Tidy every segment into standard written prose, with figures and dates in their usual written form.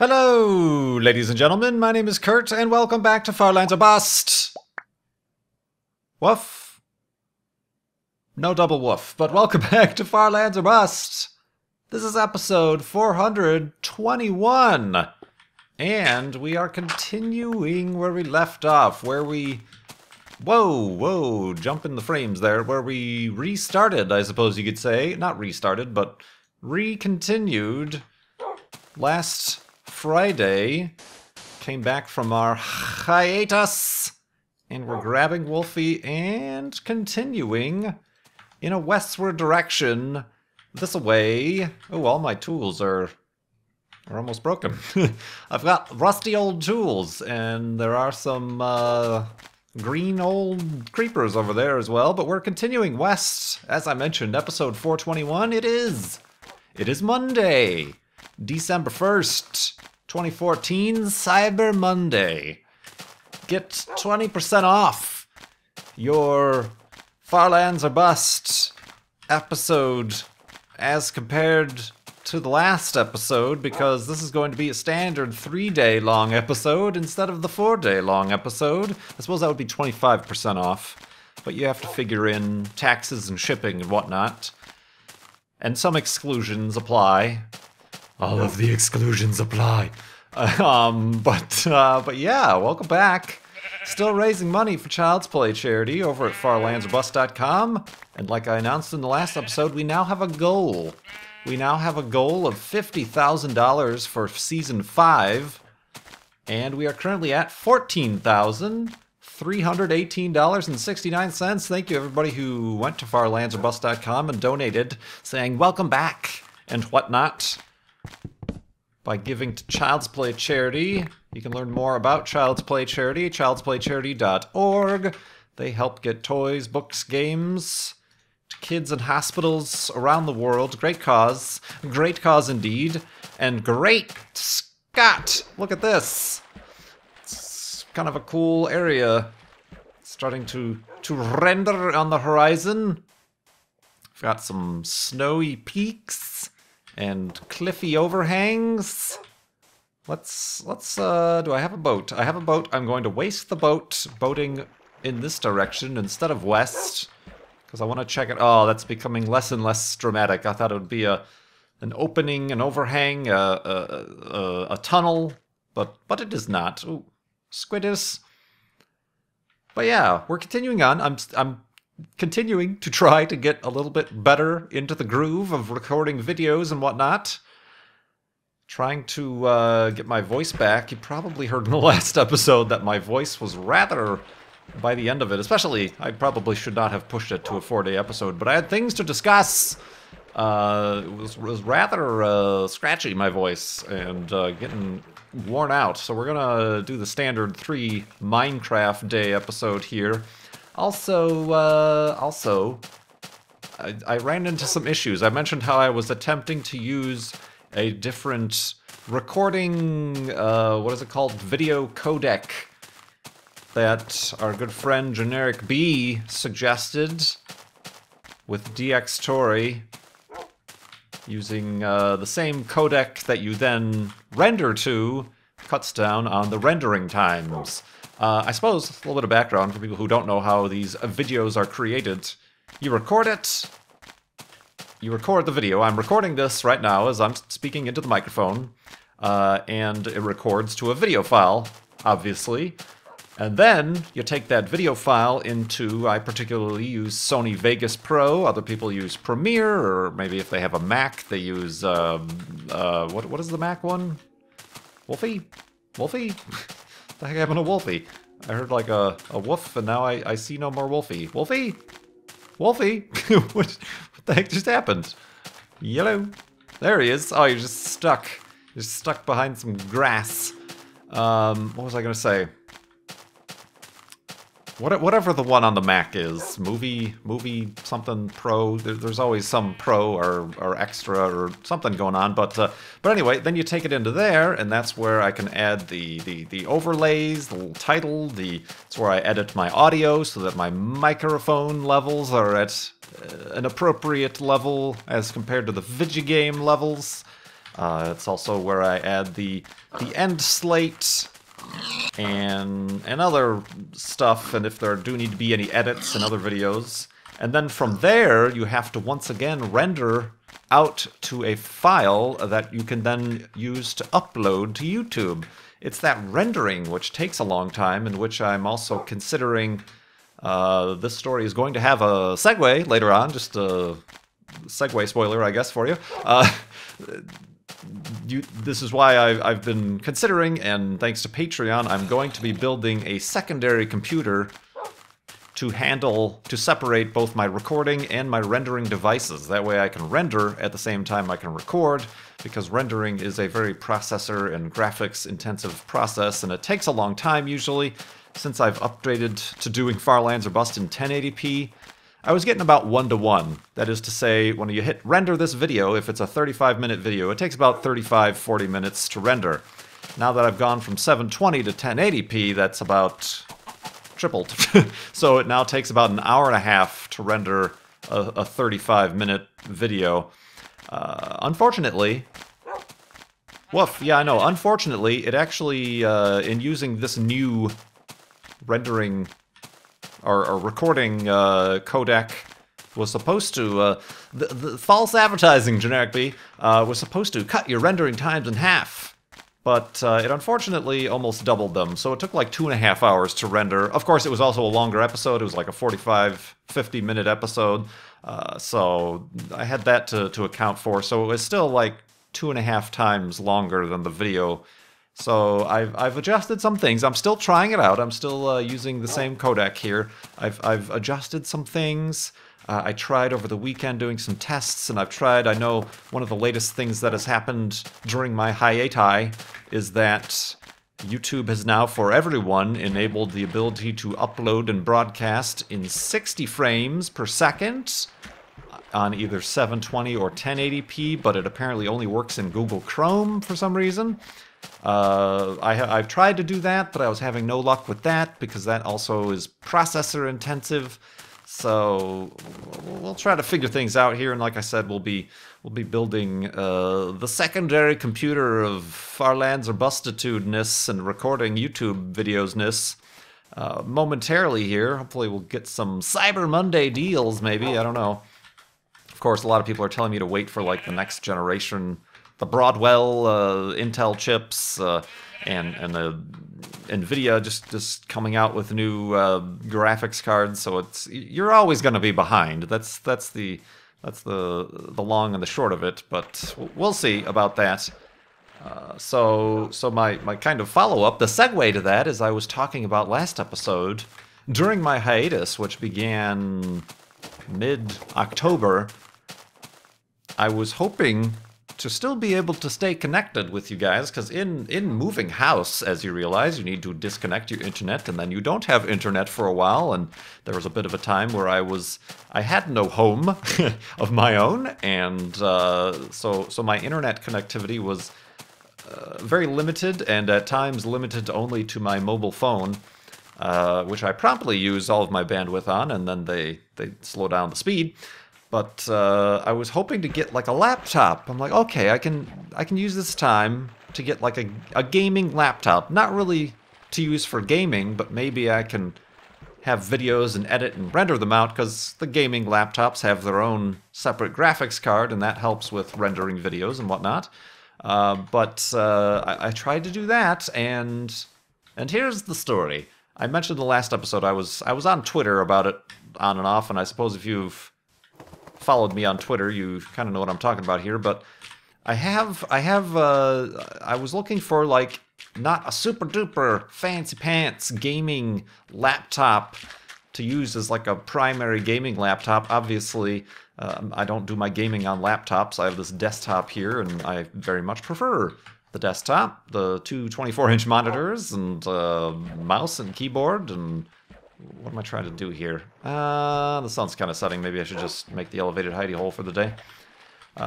Hello, ladies and gentlemen. My name is Kurt, and welcome back to Far Lands or Bust. Woof. No double woof, but welcome back to Far Lands or Bust. This is episode 421, and we are continuing where we left off, where we... Whoa, jump in the frames there, where we restarted, I suppose you could say. Not restarted, but re-continued last Friday. Came back from our hiatus, and we're grabbing Wolfie and continuing in a westward direction. This way. Oh, all my tools are almost broken. I've got rusty old tools, and there are some green old creepers over there as well, but we're continuing west. As I mentioned, episode 421, it is Monday, December 1st, 2014, Cyber Monday. Get 20% off your Far Lands or Bust episode as compared to the last episode, because this is going to be a standard 3-day long episode instead of the 4-day long episode. I suppose that would be 25% off, but you have to figure in taxes and shipping and whatnot. And some exclusions apply. All of the exclusions apply. But yeah, welcome back. Still raising money for Child's Play charity over at farlandsorbust.com. And like I announced in the last episode, we now have a goal. We now have a goal of $50,000 for Season 5, and we are currently at $14,318.69. Thank you, everybody who went to farlandsorbust.com and donated, saying welcome back and whatnot. By giving to Child's Play charity, you can learn more about Child's Play charity, childsplaycharity.org. They help get toys, books, games to kids in hospitals around the world. Great cause indeed. And great Scott! Look at this. It's kind of a cool area. It's starting to render on the horizon. We've got some snowy peaks and cliffy overhangs. Let's do I have a boat? I have a boat. I'm going to waste the boat boating in this direction instead of west, because I want to check it. Oh, that's becoming less and less dramatic. I thought it would be an opening, an overhang, a tunnel, but it is not. Ooh, squidus. But yeah, we're continuing on. I'm continuing to try to get a little bit better into the groove of recording videos and whatnot. Trying to get my voice back. You probably heard in the last episode that my voice was rather, by the end of it, especially, I probably should not have pushed it to a 4-day episode, but I had things to discuss. It was rather scratchy, my voice, and getting worn out. So we're gonna do the standard 3 Minecraft day episode here. Also, I ran into some issues. I mentioned how I was attempting to use a different recording, what is it called? Video codec that our good friend Generic B suggested with DxTory, using the same codec that you then render to, cuts down on the rendering times. I suppose, a little bit of background for people who don't know how these videos are created. You record it, you record the video. I'm recording this right now as I'm speaking into the microphone, and it records to a video file, obviously. And then you take that video file into, I particularly use Sony Vegas Pro, other people use Premiere, or maybe if they have a Mac, they use, what is the Mac one? Wolfie? Wolfie? The heck happened to Wolfie? I heard like a woof, and now I see no more Wolfie. Wolfie? Wolfie? what the heck just happened? Yellow. There he is. Oh, you're just stuck. You're stuck behind some grass. What was I gonna say? Whatever the one on the Mac is, movie something pro. There's always some pro or extra or something going on. But anyway, then you take it into there, and that's where I can add the overlays, the little title. It's where I edit my audio so that my microphone levels are at an appropriate level as compared to the video game levels. It's also where I add the end slate and other stuff, and if there do need to be any edits in other videos. And then from there, you have to once again render out to a file that you can then use to upload to YouTube. It's that rendering which takes a long time, and which I'm also considering. This story is going to have a segue later on, just a segue spoiler, I guess, for you. This is why I've been considering, and thanks to Patreon, I'm going to be building a secondary computer to separate both my recording and my rendering devices. That way I can render at the same time I can record, because rendering is a very processor and graphics intensive process, and it takes a long time usually. Since I've upgraded to doing Far Lands or Bust in 1080p, I was getting about 1:1. That is to say, when you hit render this video, if it's a 35-minute video, it takes about 35-40 minutes to render. Now that I've gone from 720 to 1080p, that's about tripled. So it now takes about an hour and a half to render a 35-minute video. Unfortunately, woof, yeah, I know. Unfortunately, it actually, in using this new rendering or recording codec, was supposed to, the false advertising, generic B, was supposed to cut your rendering times in half. But it unfortunately almost doubled them, so it took like 2.5 hours to render. Of course, it was also a longer episode. It was like a 45-50 minute episode, so I had that to account for. So it was still like 2.5 times longer than the video. So I've adjusted some things. I'm still trying it out. I'm still using the same codec here. I've adjusted some things. I tried over the weekend doing some tests, and I know one of the latest things that has happened during my hiatus is that YouTube has now, for everyone, enabled the ability to upload and broadcast in 60 frames per second on either 720 or 1080p, but it apparently only works in Google Chrome for some reason. I've tried to do that, but I was having no luck with that because that also is processor intensive. So we'll try to figure things out here, and like I said, we'll be building the secondary computer of Far Lands or Bustitude-ness and recording YouTube videos-ness momentarily here. Hopefully we'll get some Cyber Monday deals, maybe. I don't know. Of course, a lot of people are telling me to wait for like the next generation, the Broadwell Intel chips, and the NVIDIA just coming out with new graphics cards. So you're always going to be behind. That's the long and the short of it. But we'll see about that. So my kind of follow-up, the segue to that, is I was talking about last episode during my hiatus, which began mid-October. I was hoping to still be able to stay connected with you guys, because in moving house, as you realize, you need to disconnect your internet, and then you don't have internet for a while, and there was a bit of a time where I had no home of my own, and so my internet connectivity was very limited, and at times limited only to my mobile phone, which I promptly use all of my bandwidth on, and then they slow down the speed. But I was hoping to get like a laptop. I'm like, okay, I can use this time to get like a gaming laptop. Not really to use for gaming, but maybe I can have videos and edit and render them out, because the gaming laptops have their own separate graphics card, and that helps with rendering videos and whatnot. But I tried to do that, and here's the story. I mentioned in the last episode I was on Twitter about it on and off, and I suppose if you've followed me on Twitter, you kind of know what I'm talking about here. But I was looking for like not a super duper fancy pants gaming laptop to use as like a primary gaming laptop. Obviously, I don't do my gaming on laptops. I have this desktop here, and I very much prefer the desktop, the two 24-inch monitors, and mouse and keyboard. And what am I trying to do here? The sun's kind of setting. Maybe I should just make the elevated hidey hole for the day.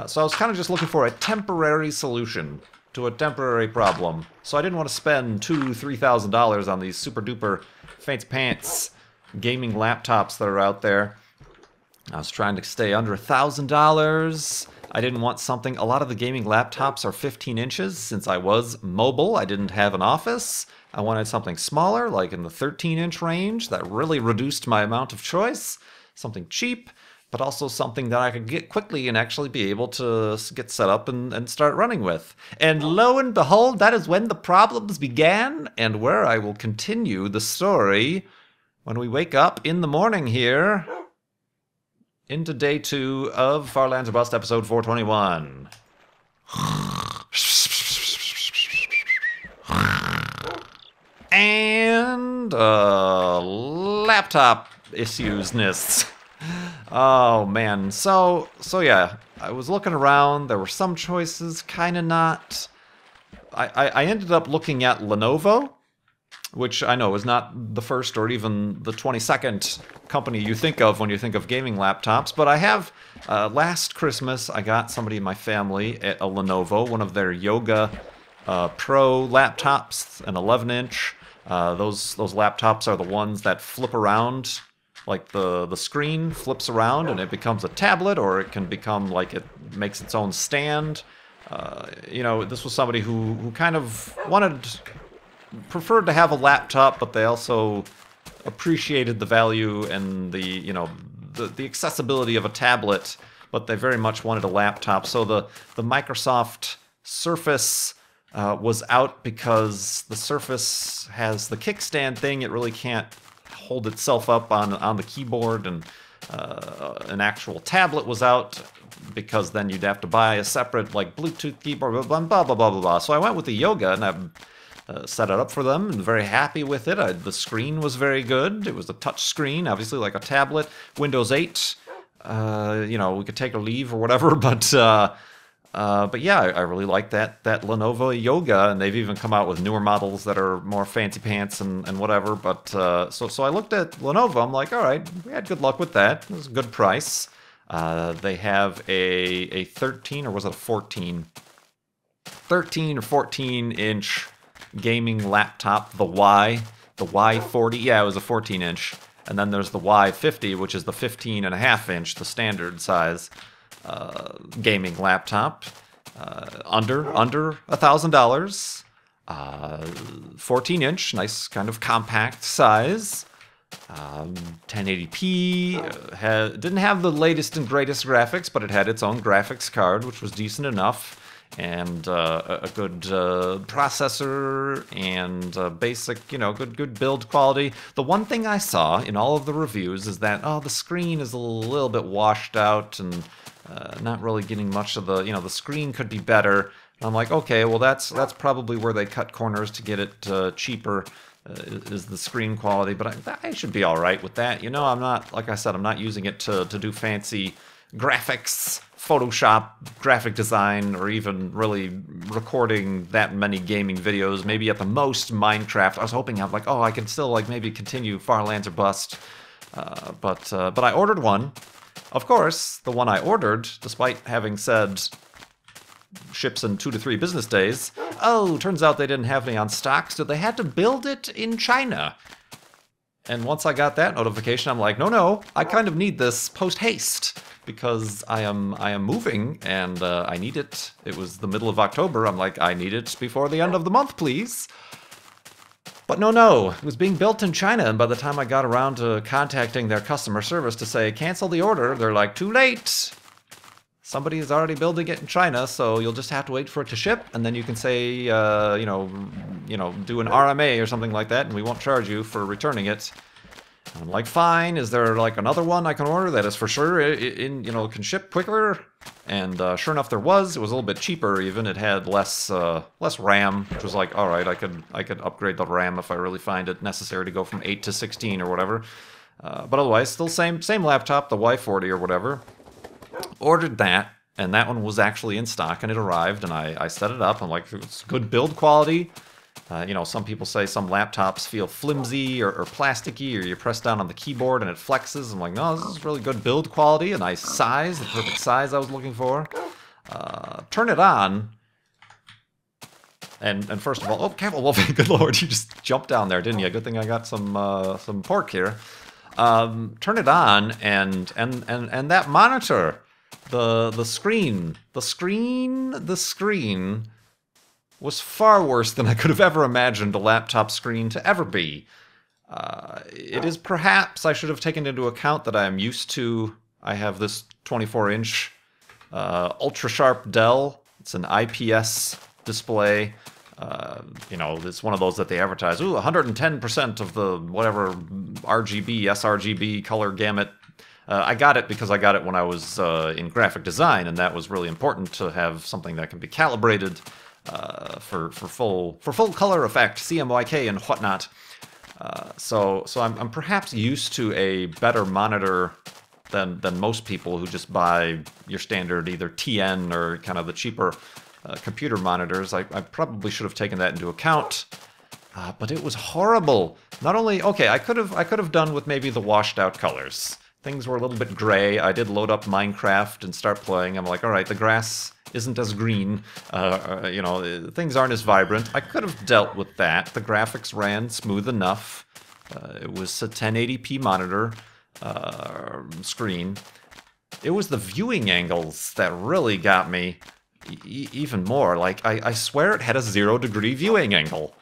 So I was kind of just looking for a temporary solution to a temporary problem. So I didn't want to spend $2,000-$3,000 on these super duper fancy pants gaming laptops that are out there. I was trying to stay under $1,000. I didn't want something... A lot of the gaming laptops are 15 inches. Since I was mobile, I didn't have an office. I wanted something smaller, like in the 13-inch range. That really reduced my amount of choice. Something cheap, but also something that I could get quickly and actually be able to get set up and start running with. And lo and behold, that is when the problems began, and where I will continue the story when we wake up in the morning here into day 2 of Far Lands or Bust, episode 421. And laptop issues-ness. Oh man, so yeah, I was looking around. There were some choices, kind of not. I ended up looking at Lenovo, which I know is not the first or even the 22nd company you think of when you think of gaming laptops, but I have, last Christmas, I got somebody in my family a Lenovo, one of their Yoga Pro laptops, an 11-inch. Those laptops are the ones that flip around, like the screen flips around and it becomes a tablet, or it can become like it makes its own stand. You know, this was somebody who kind of preferred to have a laptop, but they also appreciated the value and the accessibility of a tablet, but they very much wanted a laptop. So the Microsoft Surface was out because the Surface has the kickstand thing. It really can't hold itself up on the keyboard, and an actual tablet was out because then you'd have to buy a separate like Bluetooth keyboard, blah blah blah blah blah blah. So I went with the Yoga, and I set it up for them, and very happy with it. The screen was very good. It was a touch screen, obviously like a tablet. Windows 8, you know, we could take or leave or whatever, but yeah, I really like that Lenovo Yoga, and they've even come out with newer models that are more fancy pants and whatever. But so I looked at Lenovo. I'm like, all right, we had good luck with that. It was a good price. They have a 13, or was it a 14? 13 or 14-inch gaming laptop, the Y40. Yeah, it was a 14-inch. And then there's the Y50, which is the 15.5-inch, the standard size gaming laptop. Under $1,000. 14-inch, nice kind of compact size. 1080p. Didn't have the latest and greatest graphics, but it had its own graphics card, which was decent enough. And a good processor, and basic, you know, good build quality. The one thing I saw in all of the reviews is that, the screen is a little bit washed out and not really getting much of the, you know, the screen could be better. And I'm like, okay, well that's probably where they cut corners to get it cheaper, is the screen quality. But I should be all right with that. You know, I'm not, like I said, I'm not using it to do fancy graphics, Photoshop, graphic design, or even really recording that many gaming videos. Maybe at the most Minecraft. I was hoping I can still like maybe continue Far Lands or Bust. But I ordered one. Of course, the one I ordered, despite having said ships in 2 to 3 business days, turns out they didn't have any on stock, so they had to build it in China. And once I got that notification, I'm like, no, I kind of need this post-haste, because I am moving, and I need it. It was the middle of October. I'm like, I need it before the end of the month, please. But no, it was being built in China, and by the time I got around to contacting their customer service to say, cancel the order, they're like, too late. Somebody is already building it in China, so you'll just have to wait for it to ship, and then you can say, do an RMA or something like that, and we won't charge you for returning it. And I'm like, fine, is there like another one I can order that is for sure can ship quicker? And sure enough, there was. It was a little bit cheaper even. It had less RAM, which was like, all right, I could upgrade the RAM if I really find it necessary to go from 8 to 16 or whatever. But otherwise, still same laptop, the Y40 or whatever. Ordered that, and that one was actually in stock, and it arrived, and I set it up. I'm like, it's good build quality. Some people say some laptops feel flimsy or plasticky, or you press down on the keyboard and it flexes. I'm like, no, this is really good build quality, a nice size, the perfect size I was looking for. Turn it on, and first of all, oh, careful, Wolfie, good lord, you just jumped down there, didn't you? Good thing I got some pork here. Turn it on, and that monitor The screen was far worse than I could have ever imagined a laptop screen to ever be. It is perhaps, I should have taken into account that I am used to, I have this 24-inch ultra-sharp Dell. It's an IPS display. You know, it's one of those that they advertise, ooh, 110% of the whatever RGB, sRGB color gamut. I got it because I got it when I was in graphic design, and that was really important to have something that can be calibrated for full color effect, CMYK and whatnot. So I'm perhaps used to a better monitor than most people who just buy your standard either TN or kind of the cheaper computer monitors. I probably should have taken that into account, but it was horrible. Not only, okay, I could have done with maybe the washed out colors. Things were a little bit gray. I did load up Minecraft and start playing. I'm like, all right, the grass isn't as green. You know, things aren't as vibrant. I could have dealt with that. The graphics ran smooth enough. It was a 1080p monitor screen. It was the viewing angles that really got me even more. Like, I swear it had a 0-degree viewing angle.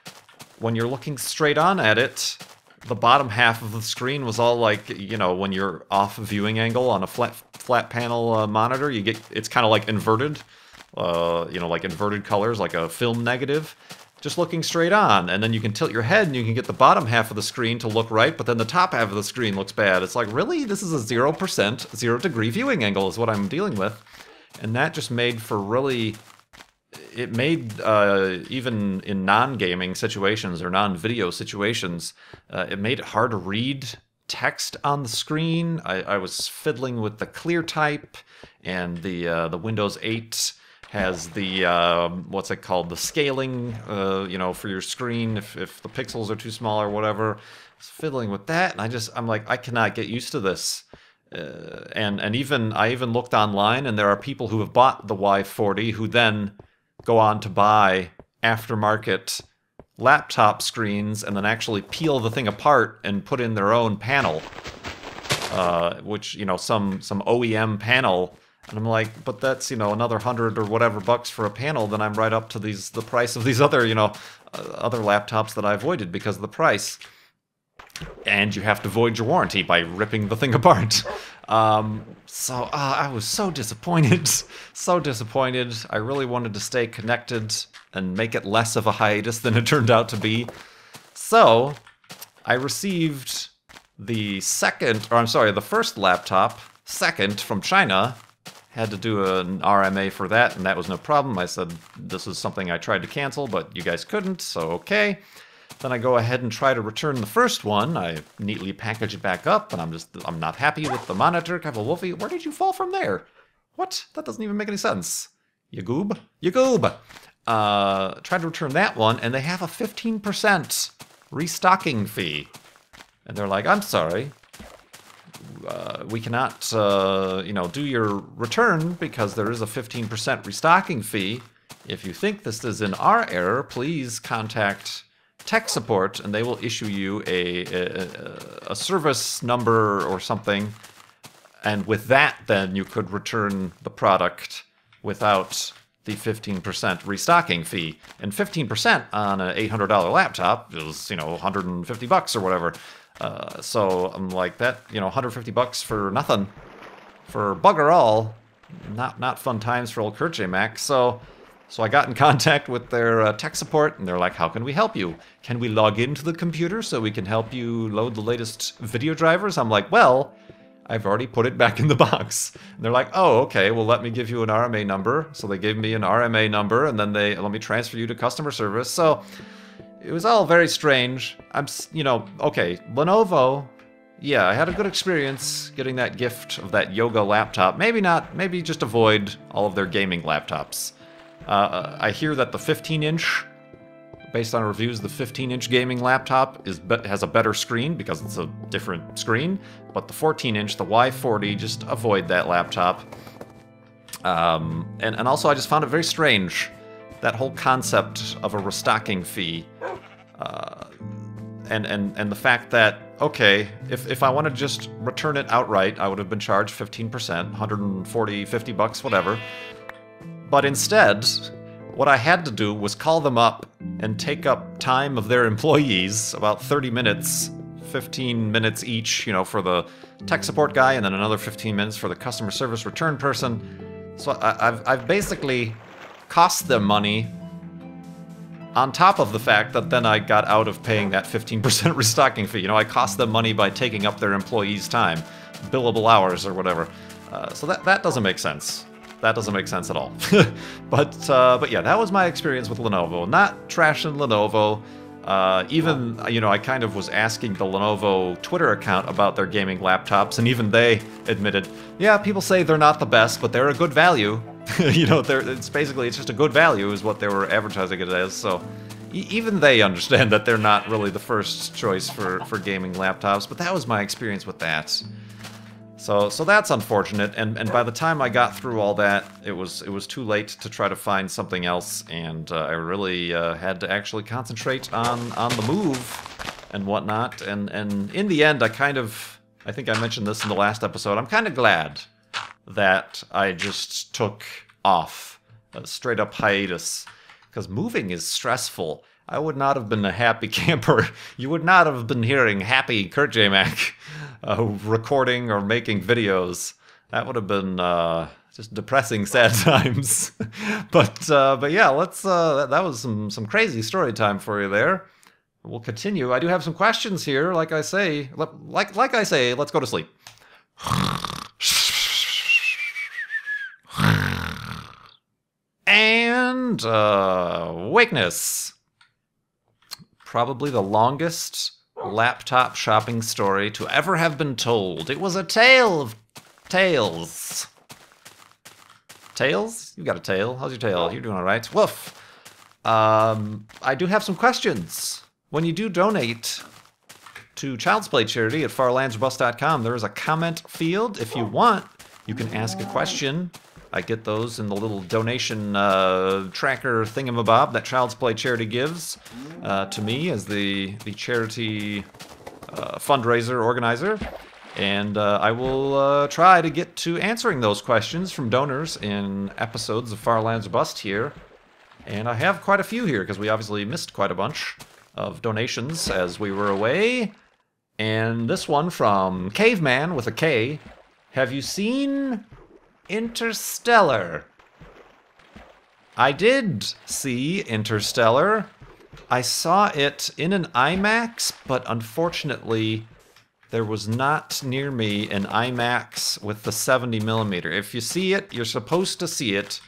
When you're looking straight on at it, the bottom half of the screen was all like, you know, when you're off viewing angle on a flat panel monitor, it's kind of like inverted, you know, like inverted colors, like a film negative, just looking straight on. And then you can tilt your head and you can get the bottom half of the screen to look right, but then the top half of the screen looks bad. It's like, really? This is a 0%, 0-degree viewing angle is what I'm dealing with. And that just made for really... It made, even in non-gaming situations or non-video situations, it made it hard to read text on the screen. I was fiddling with the clear type, and the Windows 8 has the, what's it called, the scaling, you know, for your screen if the pixels are too small or whatever. I was fiddling with that, and I'm like, I cannot get used to this. And I even looked online, and there are people who have bought the Y40 who then go on to buy aftermarket laptop screens and then actually peel the thing apart and put in their own panel, which, you know, some OEM panel. And I'm like, but that's, you know, another $100 or whatever bucks for a panel. Then I'm right up to the price of these other, you know, other laptops that I avoided because of the price. And you have to void your warranty by ripping the thing apart. So I was so disappointed. So disappointed. I really wanted to stay connected and make it less of a hiatus than it turned out to be. So I received the first laptop, second from China. Had to do an RMA for that, and that was no problem. I said, this is something I tried to cancel, but you guys couldn't, so okay. Then I go ahead and try to return the first one. I neatly package it back up, and I'm not happy with the monitor. Kevil Wolfie, where did you fall from there? What? That doesn't even make any sense. You goob? You goob! Tried to return that one, and they have a 15% restocking fee. And they're like, I'm sorry. We cannot, you know, do your return because there is a 15% restocking fee. If you think this is an our error, please contact tech support, and they will issue you a service number or something. And with that, then you could return the product without the 15% restocking fee. And 15% on an $800 laptop is, you know, 150 bucks or whatever. So I'm like, that, you know, 150 bucks for nothing, for bugger all. Not fun times for old KurtJMac. So I got in contact with their tech support, and they're like, how can we help you? Can we log into the computer so we can help you load the latest video drivers? I'm like, well, I've already put it back in the box. And they're like, oh, okay, well, let me give you an RMA number. So they gave me an RMA number, and then they let me transfer you to customer service. So it was all very strange. You know, okay, Lenovo, yeah, I had a good experience getting that gift of that Yoga laptop. Maybe not, maybe just avoid all of their gaming laptops. I hear that the 15-inch, based on reviews, the 15-inch gaming laptop has a better screen because it's a different screen, but the 14-inch, the Y40, just avoid that laptop. And also I just found it very strange, that whole concept of a restocking fee, and the fact that, okay, if I want to just return it outright, I would have been charged 15%, 140, 50 bucks, whatever. But instead, what I had to do was call them up and take up time of their employees, about 30 minutes, 15 minutes each, you know, for the tech support guy, and then another 15 minutes for the customer service return person. So I've basically cost them money on top of the fact that then I got out of paying that 15% restocking fee. You know, I cost them money by taking up their employees' time, billable hours or whatever. So that doesn't make sense. That doesn't make sense at all. But yeah, that was my experience with Lenovo. Not trashing Lenovo. Even, you know, I kind of was asking the Lenovo Twitter account about their gaming laptops, and even they admitted, yeah, people say they're not the best, but they're a good value. You know, it's just a good value is what they were advertising it as, so even they understand that they're not really the first choice for gaming laptops, but that was my experience with that. So that's unfortunate, and by the time I got through all that, it was too late to try to find something else, and I really had to actually concentrate on the move and whatnot, and in the end, I think I mentioned this in the last episode, I'm kind of glad that I just took off, a straight up hiatus, because moving is stressful. I would not have been a happy camper. You would not have been hearing happy KurtJMac recording or making videos. That would have been just depressing, sad times. But yeah, let's. That was some crazy story time for you there. We'll continue. I do have some questions here. Like I say, let's go to sleep. And wakeness. Probably the longest laptop shopping story to ever have been told. It was a tale of tales. Tails? You got a tail. How's your tail? You're doing all right. Woof. I do have some questions. When you do donate to Child's Play charity at farlandsbus.com, there is a comment field. If you want, you can ask a question. I get those in the little donation tracker thingamabob that Child's Play charity gives to me as the charity fundraiser organizer. And I will try to get to answering those questions from donors in episodes of Farlands Bust here. And I have quite a few here because we obviously missed quite a bunch of donations as we were away. And this one from Caveman with a K. Have you seen Interstellar? I did see Interstellar. I saw it in an IMAX, but unfortunately there was not near me an IMAX with the 70mm. If you see it, you're supposed to see it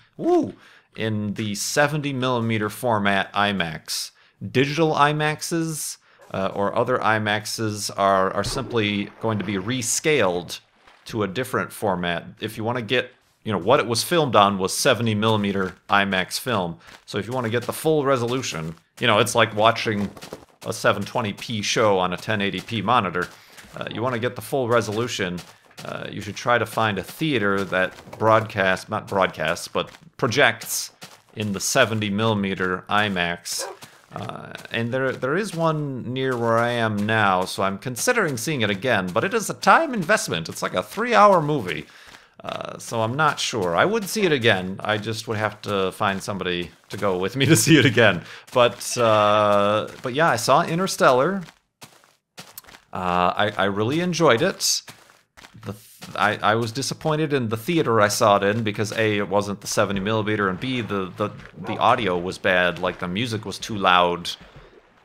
in the 70mm format IMAX. Digital IMAXs or other IMAXs are simply going to be rescaled to a different format. If you want to get, you know, what it was filmed on was 70mm IMAX film. So if you want to get the full resolution, you know, it's like watching a 720p show on a 1080p monitor. You want to get the full resolution, you should try to find a theater that not broadcasts, but projects in the 70mm IMAX. And there is one near where I am now, so I'm considering seeing it again, but it is a time investment. It's like a 3-hour movie, so I'm not sure. I would see it again. I just would have to find somebody to go with me to see it again. But yeah, I saw Interstellar. I really enjoyed it. I was disappointed in the theater I saw it in because A, it wasn't the 70mm, and B, the audio was bad, like the music was too loud.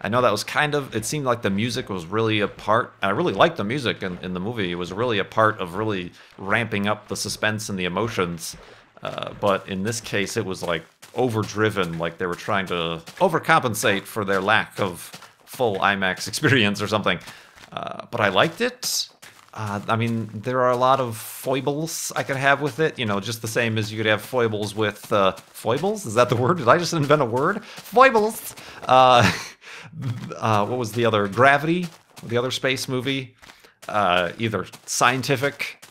I know that was it seemed like the music was really a part, I really liked the music in the movie, it was really a part of really ramping up the suspense and the emotions, but in this case it was like overdriven, like they were trying to overcompensate for their lack of full IMAX experience or something. But I liked it. I mean, there are a lot of foibles I could have with it, you know, just the same as you could have foibles with, foibles? Is that the word? Did I just invent a word? Foibles! What was the other? Gravity? The other space movie? Either scientific,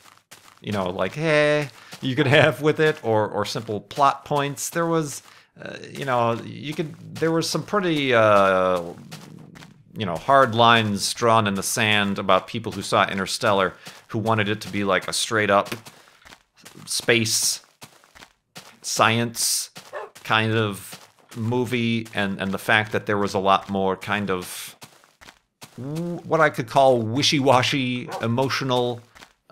you know, like, hey, you could have with it, or simple plot points. There was, you know, there was some pretty, you know, hard lines drawn in the sand about people who saw Interstellar, who wanted it to be like a straight-up space science kind of movie, and the fact that there was a lot more kind of what I could call wishy-washy, emotional,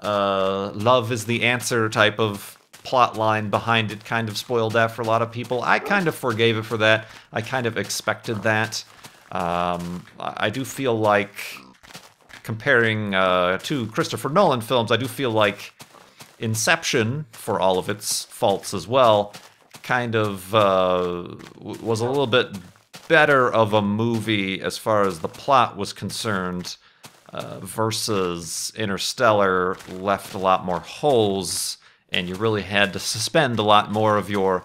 love is the answer type of plot line behind it kind of spoiled that for a lot of people. I kind of forgave it for that. I kind of expected that. I do feel like, comparing to Christopher Nolan films, I do feel like Inception, for all of its faults as well, kind of was a little bit better of a movie as far as the plot was concerned, versus Interstellar left a lot more holes, and you really had to suspend a lot more of your,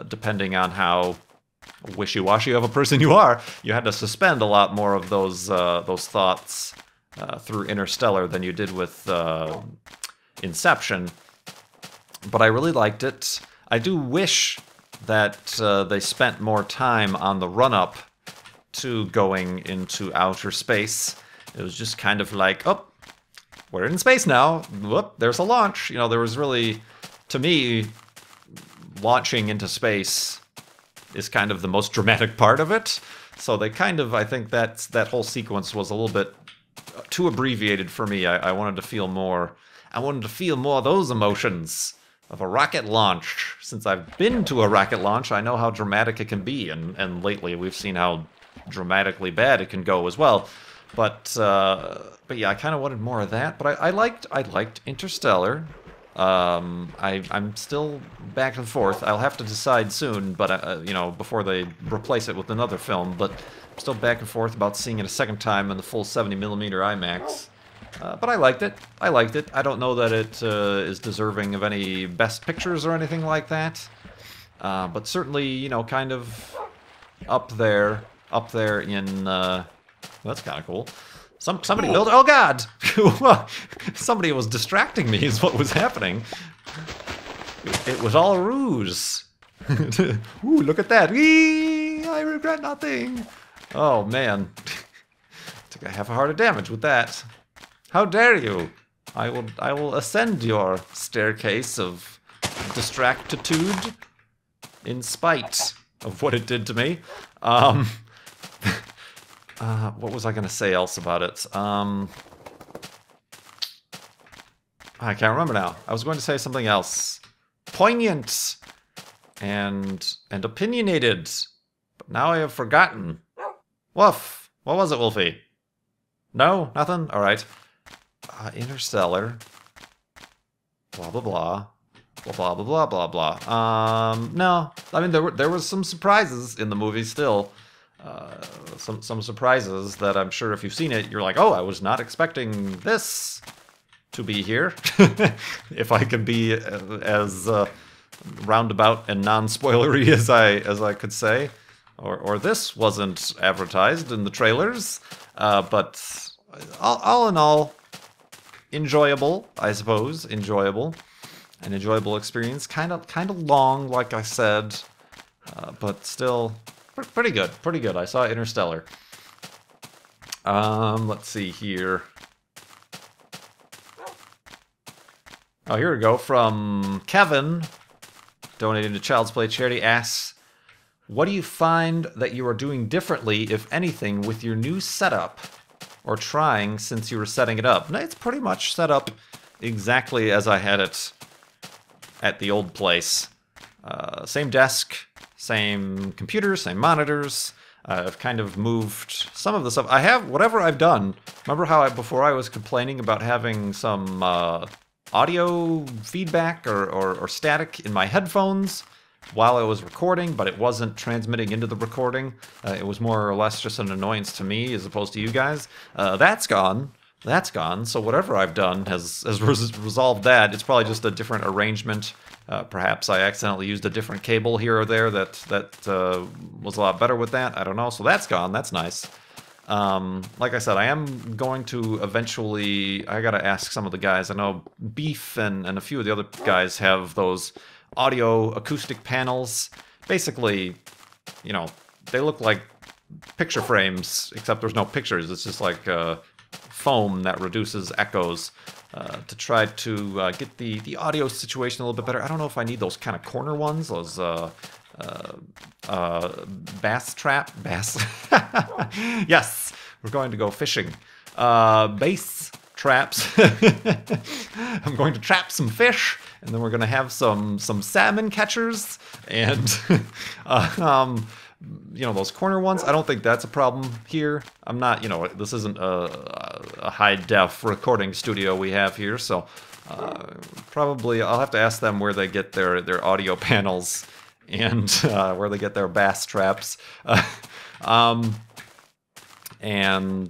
depending on how wishy-washy of a person you are, you had to suspend a lot more of those thoughts through Interstellar than you did with Inception. But I really liked it. I do wish that they spent more time on the run-up to going into outer space. It was just kind of like, oh, we're in space now. Whoop, there's a launch. You know, there was really, to me, launching into space is kind of the most dramatic part of it. So they kind of, I think that whole sequence was a little bit too abbreviated for me. I wanted to feel more. I wanted to feel more of those emotions of a rocket launch. Since I've been to a rocket launch, I know how dramatic it can be, and lately we've seen how dramatically bad it can go as well. But yeah, I kind of wanted more of that. But I liked Interstellar. I'm still back and forth. I'll have to decide soon, but you know, before they replace it with another film. But I'm still back and forth about seeing it a second time in the full 70mm IMAX. But I liked it. I don't know that it is deserving of any Best Pictures or anything like that. But certainly, you know, kind of up there in. Well, that's kind of cool. Somebody built. Oh God! Somebody was distracting me. Is what was happening. It was all a ruse. Ooh, look at that! Whee! I regret nothing. Oh man, took a half a heart of damage with that. How dare you! I will ascend your staircase of distractitude in spite of what it did to me. What was I going to say else about it? I can't remember now. I was going to say something else. Poignant and opinionated. But now I have forgotten. Woof. What was it, Wolfie? No? Nothing? Alright. Interstellar. Blah, blah, blah. Blah, blah, blah, blah, blah, blah. No. I mean, there was some surprises in the movie still. Some surprises that I'm sure if you've seen it, you're like, oh, I was not expecting this to be here. If I could be as roundabout and non-spoilery as I could say, or this wasn't advertised in the trailers, but all in all, enjoyable, I suppose. An enjoyable experience. Kind of long, like I said, but still. Pretty good. I saw Interstellar. Let's see here. Oh, here we go. From Kevin, donating to Child's Play Charity, asks, what do you find that you are doing differently, if anything, with your new setup, or trying since you were setting it up? No, it's pretty much set up exactly as I had it at the old place. Same desk. Same computers, same monitors. I've kind of moved some of the stuff. I have, whatever I've done, remember how before I was complaining about having some audio feedback or static in my headphones while I was recording, but it wasn't transmitting into the recording. It was more or less just an annoyance to me as opposed to you guys. That's gone. So whatever I've done has resolved that. It's probably just a different arrangement. Perhaps I accidentally used a different cable here or there that was a lot better with that. I don't know. So that's gone. That's nice. Like I said, I am going to eventually. I gotta ask some of the guys. I know Beef and a few of the other guys have those audio acoustic panels. Basically, you know, they look like picture frames, except there's no pictures. It's just like foam that reduces echoes to try to get the audio situation a little bit better. I don't know if I need those kind of corner ones, those bass trap. Yes, we're going to go fishing. Bass traps. I'm going to trap some fish, and then we're going to have some salmon catchers, and you know, those corner ones. I don't think that's a problem here. I'm not, you know, this isn't a high def recording studio we have here, so probably I'll have to ask them where they get their audio panels and where they get their bass traps. And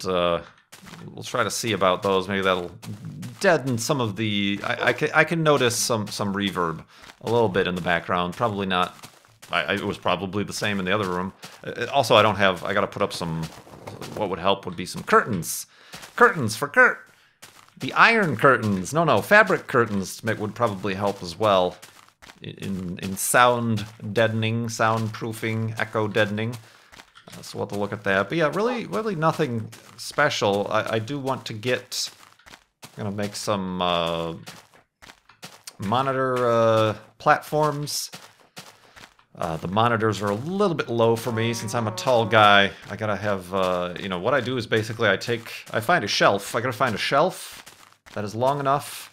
we'll try to see about those. Maybe that'll deaden some of the... I can notice some reverb a little bit in the background. Probably not... it was probably the same in the other room. Also, I don't have... I gotta put up some... What would help would be some curtains. Curtains for Kurt! The iron curtains! No, fabric curtains would probably help as well. In sound deadening, soundproofing, echo deadening. So we'll have to look at that. But yeah, really nothing special. I do want to get... I'm gonna make some monitor platforms. The monitors are a little bit low for me since I'm a tall guy. I gotta have, you know, what I do is basically I find a shelf. I gotta find a shelf that is long enough.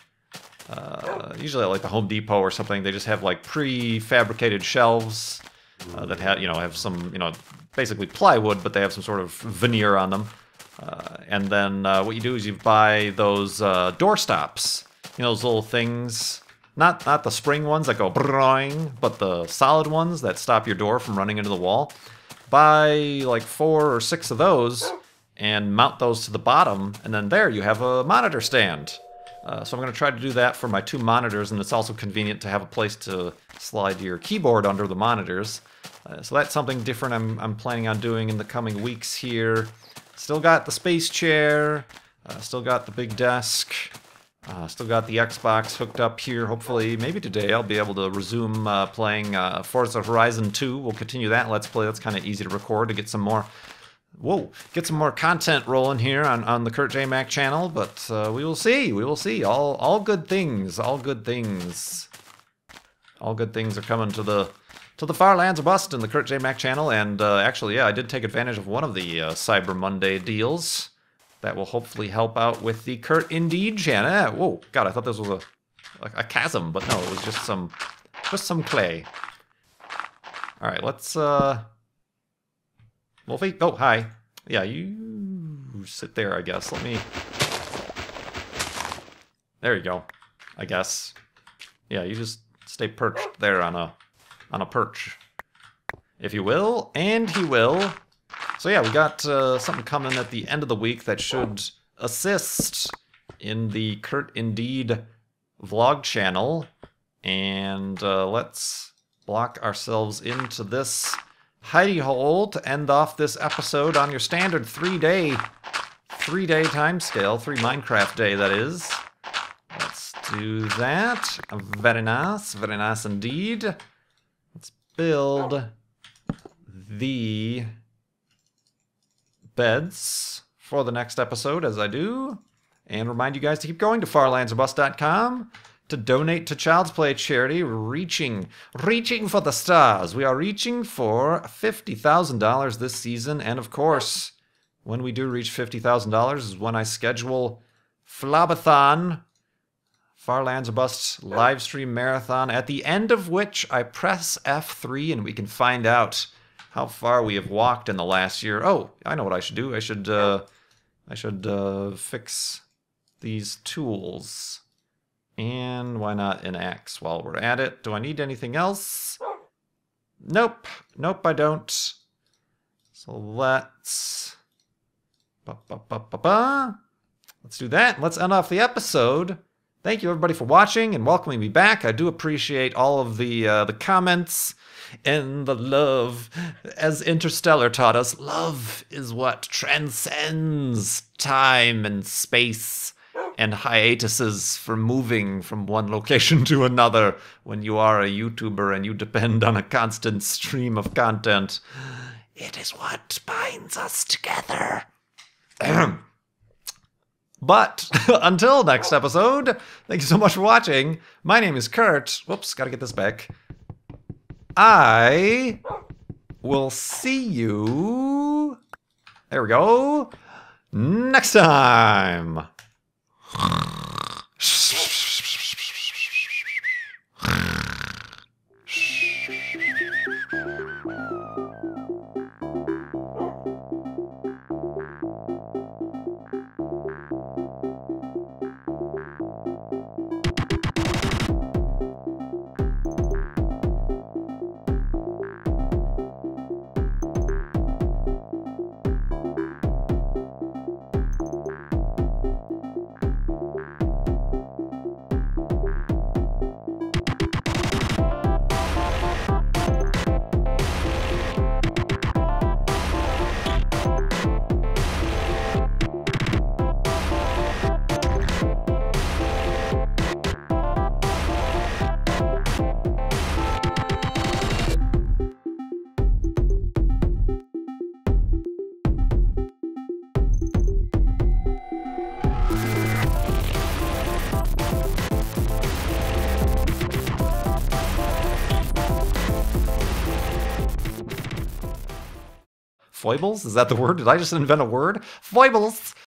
Usually at like the Home Depot or something, they just have like prefabricated shelves that have some, you know, basically plywood, but they have some sort of veneer on them. And then what you do is you buy those door stops. You know, those little things. Not the spring ones that go brrrring, but the solid ones that stop your door from running into the wall. Buy like 4 or 6 of those and mount those to the bottom, and then there you have a monitor stand. So I'm going to try to do that for my 2 monitors, and it's also convenient to have a place to slide your keyboard under the monitors. So that's something different I'm planning on doing in the coming weeks here. Still got the space chair, still got the big desk. Still got the Xbox hooked up here. Hopefully, maybe today I'll be able to resume playing Forza Horizon 2. We'll continue that Let's Play. That's kind of easy to record to get some more... get some more content rolling here on the KurtJMac channel. But we will see. We will see. All good things. All good things. All good things are coming to the Far Lands or Bust in the KurtJMac channel. And actually, yeah, I did take advantage of one of the Cyber Monday deals. That will hopefully help out with the Kurt Indeed channel. Whoa, God, I thought this was a chasm, but no, it was just some clay. All right, let's Wolfie. Oh, hi. Yeah, you sit there, I guess. Let me. There you go. I guess. Yeah, you just stay perched there on a perch, if you will, and he will. So yeah, we got something coming at the end of the week that should assist in the Kurt Indeed vlog channel. And let's block ourselves into this hidey hole to end off this episode on your standard 3-day timescale, 3 Minecraft day that is. Let's do that. Very nice indeed. Let's build the beds for the next episode as I do, and remind you guys to keep going to farlandsorbust.com to donate to Child's Play charity, reaching for the stars. We are reaching for $50,000 this season, and of course, when we do reach $50,000 is when I schedule Flobathon, Far Lands or Bust live stream marathon, at the end of which I press F3 and we can find out how far we have walked in the last year. Oh, I know what I should do. I should fix these tools. And why not an axe while we're at it? Do I need anything else? Nope. Nope, I don't. So let's... Let's do that. Let's end off the episode. Thank you, everybody, for watching and welcoming me back. I do appreciate all of the comments and the love. As Interstellar taught us, love is what transcends time and space and hiatuses for moving from one location to another when you are a YouTuber and you depend on a constant stream of content. It is what binds us together. But until next episode, thank you so much for watching. My name is Kurt. Whoops, gotta get this back. I will see you, there we go, next time. Foibles? Is that the word? Did I just invent a word? Foibles!